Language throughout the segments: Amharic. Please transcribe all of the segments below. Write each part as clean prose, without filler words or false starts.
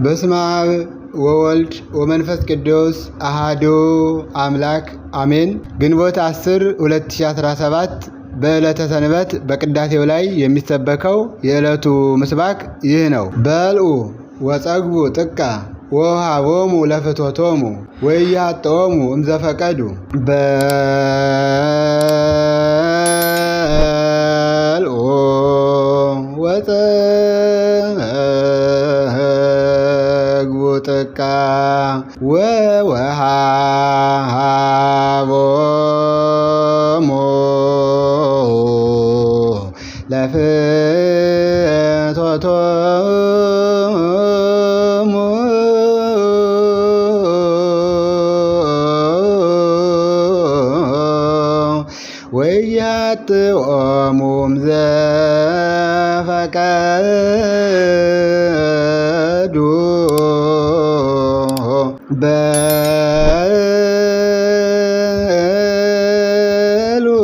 በስመ አብ ወወልድ ወመንፈስ ቅዱስ አሃዱ አምላክ አሜን። ግንቦት 10 2017 በዕለተ ሰንበት በቅዳሴው ላይ የሚሰበከው የዕለቱ ምስባክ ይህ ነው። በልዑ ወጸግቡ ጥቀ ወውሃቦሙ ለፍትወቶሙ ወኢያጥኦሙ እምዘፈቀዱ። በልዑ ወጸግቡ ጥቀ ወውሃቦሙ ለፍትወቶሙ ወኢያጥኦሙ እምዘፈቀዱ። በልዑ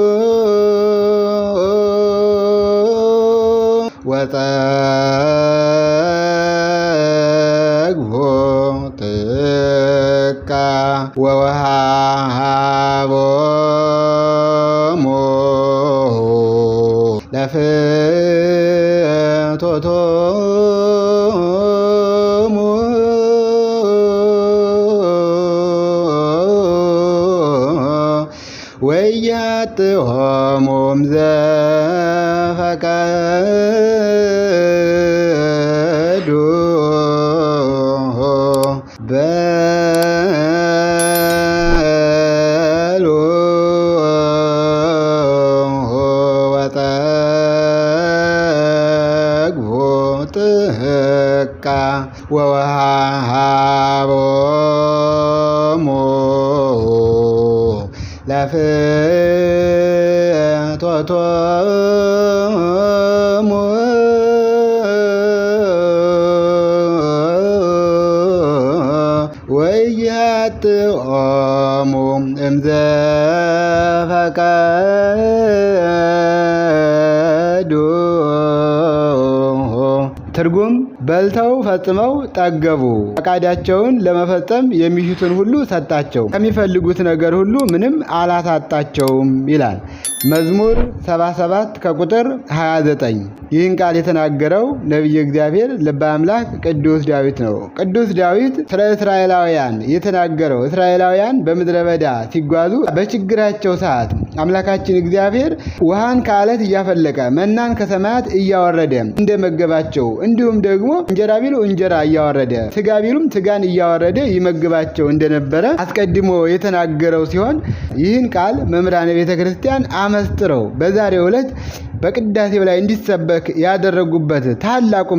ወጸግቡ ጥቀ ወውሃቦሙ ለፍትወቶሙ ወኢያጥኦሙ እምዘፈቀዱ። በልዑ ወጸግቡ ጥቀ ወውሃቦሙ ለፍትወቶሙ ወኢያጥኦሙ እምዘፈቀዱ። ትርጉም በልተው ፈጽመው ጠገቡ፣ ፈቃዳቸውን ለመፈጸም የሚሹትን ሁሉ ሰጣቸው፣ ከሚፈልጉት ነገር ሁሉ ምንም አላሳጣቸውም ይላል መዝሙር 77 ከቁጥር 29። ይህን ቃል የተናገረው ነቢየ እግዚአብሔር ልበ አምላክ ቅዱስ ዳዊት ነው። ቅዱስ ዳዊት ስለ እስራኤላውያን የተናገረው እስራኤላውያን በምድረ በዳ ሲጓዙ በችግራቸው ሰዓት አምላካችን እግዚአብሔር ውሃን ከአለት እያፈለቀ መናን ከሰማያት እያወረደ እንደመገባቸው፣ እንዲሁም ደግሞ እንጀራ ቢሉ እንጀራ እያወረደ ስጋ ቢሉም ስጋን እያወረደ ይመግባቸው እንደነበረ አስቀድሞ የተናገረው ሲሆን ይህን ቃል መምህራነ ቤተ ክርስቲያን አመስጥረው በዛሬው ዕለት በቅዳሴው ላይ እንዲሰበክ ያደረጉበት ታላቁ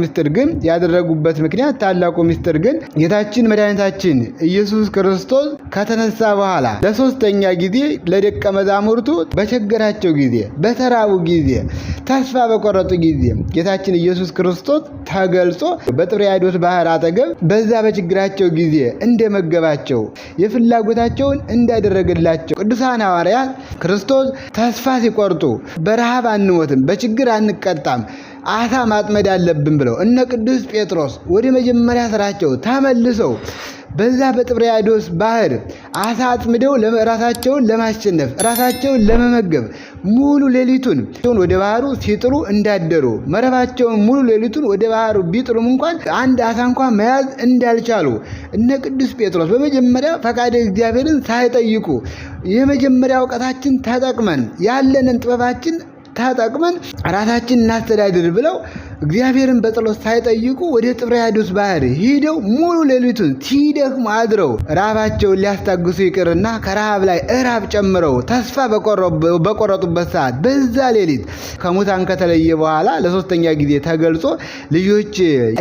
ምስጢር ግን ጌታችን መድኃኒታችን ኢየሱስ ክርስቶስ ከተነሳ በኋላ ለሶስተኛ ጊዜ ለደቀ መዛሙርቱ በቸገራቸው ጊዜ፣ በተራቡ ጊዜ፣ ተስፋ በቆረጡ ጊዜ ጌታችን ኢየሱስ ክርስቶስ ተገልጾ በጥብርያዶስ ባህር አጠገብ በዛ በችግራቸው ጊዜ እንደመገባቸው የፍላጎታቸውን እንዳደረገላቸው ቅዱሳን ሐዋርያት ክርስቶስ ተስፋ ሲቆርጡ በረሃብ አንሞትም፣ በችግር አንቀጣም፣ አሳ ማጥመድ አለብን ብለው እነ ቅዱስ ጴጥሮስ ወደ መጀመሪያ ስራቸው ተመልሰው በዛ በጥብርያዶስ ባህር አሳ አጥምደው ራሳቸውን ለማሸነፍ ራሳቸውን ለመመገብ ሙሉ ሌሊቱን ወደ ባህሩ ሲጥሉ እንዳደሩ መረባቸውን ሙሉ ሌሊቱን ወደ ባህሩ ቢጥሉም እንኳን አንድ አሳ እንኳን መያዝ እንዳልቻሉ እነ ቅዱስ ጴጥሮስ በመጀመሪያ ፈቃደ እግዚአብሔርን ሳይጠይቁ የመጀመሪያ እውቀታችን ተጠቅመን ያለንን ጥበባችን ተጠቅመን ራሳችን እናስተዳድር ብለው እግዚአብሔርን በጸሎት ሳይጠይቁ ወደ ጥብርያዶስ ባህር ሂደው ሙሉ ሌሊቱን ሲደክሙ አድረው ረሃባቸውን ሊያስታግሱ ይቅርና ከረሃብ ላይ እራብ ጨምረው ተስፋ በቆረጡበት ሰዓት በዛ ሌሊት ከሙታን ከተለየ በኋላ ለሶስተኛ ጊዜ ተገልጾ ልጆች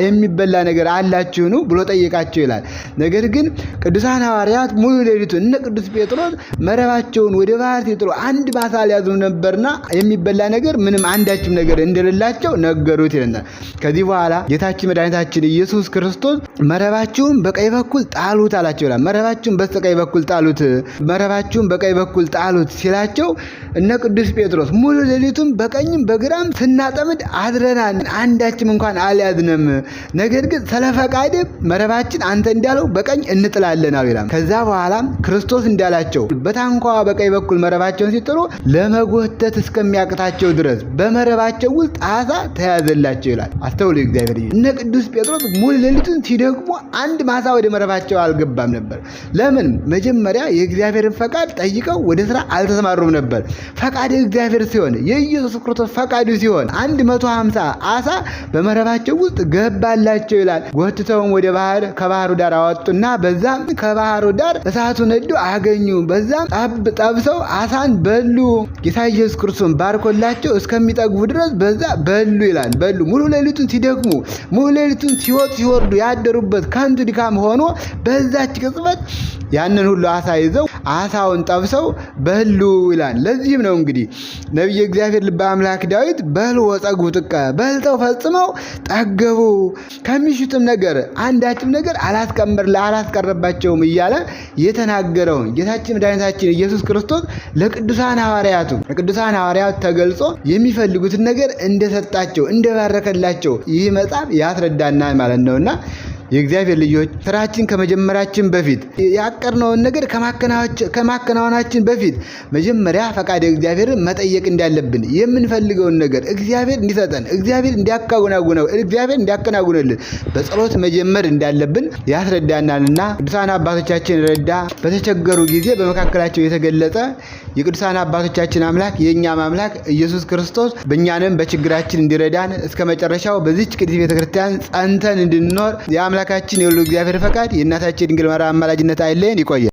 የሚበላ ነገር አላችሁን ብሎ ጠየቃቸው ይላል። ነገር ግን ቅዱሳን ሐዋርያት ሙሉ ሌሊቱን እነ ቅዱስ ጴጥሮስ መረባቸውን ወደ ባህር ሲጥሉ አንድ ማሳ ሊያዙ ነበርና የሚበላ ነገር ምንም አንዳችም ነገር እንደሌላቸው ነገሩት ይላል። ይለናል። ከዚህ በኋላ ጌታችን መድኃኒታችን ኢየሱስ ክርስቶስ መረባችሁን በቀኝ በኩል ጣሉት አላቸው ይላል። መረባችሁን በስተቀኝ በኩል ጣሉት፣ መረባችሁን በቀኝ በኩል ጣሉት ሲላቸው እነ ቅዱስ ጴጥሮስ ሙሉ ሌሊቱን በቀኝም በግራም ስናጠምድ አድረናል፣ አንዳችም እንኳን አልያዝንም። ነገር ግን ስለፈቃድ መረባችን አንተ እንዳለው በቀኝ እንጥላለን አሉ ይላል። ከዛ በኋላ ክርስቶስ እንዳላቸው በታንኳዋ በቀኝ በኩል መረባቸውን ሲጥሉ ለመጎተት እስከሚያቅታቸው ድረስ በመረባቸው ውስጥ አሳ ተያዘላቸው ይላል። አስተውሉ እግዚአብሔር። እነ ቅዱስ ጴጥሮስ ሙሉ ሌሊቱን ሲደክሙ አንድ ማሳ ወደ መረባቸው አልገባም ነበር። ለምን? መጀመሪያ የእግዚአብሔርን ፈቃድ ጠይቀው ወደ ስራ አልተሰማሩም ነበር። ፈቃድ እግዚአብሔር ሲሆን የኢየሱስ ክርስቶስ ፈቃዱ ሲሆን 150 አሳ በመረባቸው ውስጥ ገባላቸው ይላል። ጎትተውም ወደ ባህር ከባህሩ ዳር አወጡና በዛም ከባህሩ ዳር እሳቱ ነዶ አገኙ። በዛም ጠብሰው አሳን በሉ። ጌታ ኢየሱስ ክርስቶስ ባርኮላቸው እስከሚጠግቡ ድረስ በዛ በሉ ይላል። በሉ ሙሉ ሌሊቱን ሲደክሙ ሙሉ ሌሊቱን ሲወጡ ሲወርዱ ያደሩበት ከንቱ ድካም ሆኖ በዛች ቅጽበት ያንን ሁሉ አሳ ይዘው አሳውን ጠብሰው በሉ ይላል። ለዚህም ነው እንግዲህ ነቢየ እግዚአብሔር ልበ አምላክ ዳዊት በሉ ወጸግቡ ጥቀ በልተው ፈጽመው ጠገቡ፣ ከሚሹትም ነገር አንዳችም ነገር አላስቀረባቸውም እያለ የተናገረውን ጌታችን መድኃኒታችን ኢየሱስ ክርስቶስ ለቅዱሳን ሐዋርያቱ ተገልጾ የሚፈልጉትን ነገር እንደሰጣቸው እንደባረከላቸው ይህ መጽሐፍ ያስረዳናል ማለት ነውና የእግዚአብሔር ልጆች ስራችን ከመጀመራችን በፊት ያቀርነውን ነገር ከማከናወናችን በፊት መጀመሪያ ፈቃደ እግዚአብሔርን መጠየቅ እንዳለብን፣ የምንፈልገውን ነገር እግዚአብሔር እንዲሰጠን፣ እግዚአብሔር እንዲያከናውንልን በጸሎት መጀመር እንዳለብን ያስረዳናልና ቅዱሳን አባቶቻችን ረዳ በተቸገሩ ጊዜ በመካከላቸው የተገለጸ የቅዱሳን አባቶቻችን አምላክ የእኛም አምላክ ኢየሱስ ክርስቶስ በእኛንም በችግራችን እንዲረዳን እስከ መጨረሻው በዚች ቅድስት ቤተክርስቲያን ጸንተን እንድንኖር የአምላካችን የሁሉ እግዚአብሔር ፈቃድ የእናታችን ድንግል ማርያም አማላጅነት አይለየን። ይቆያል።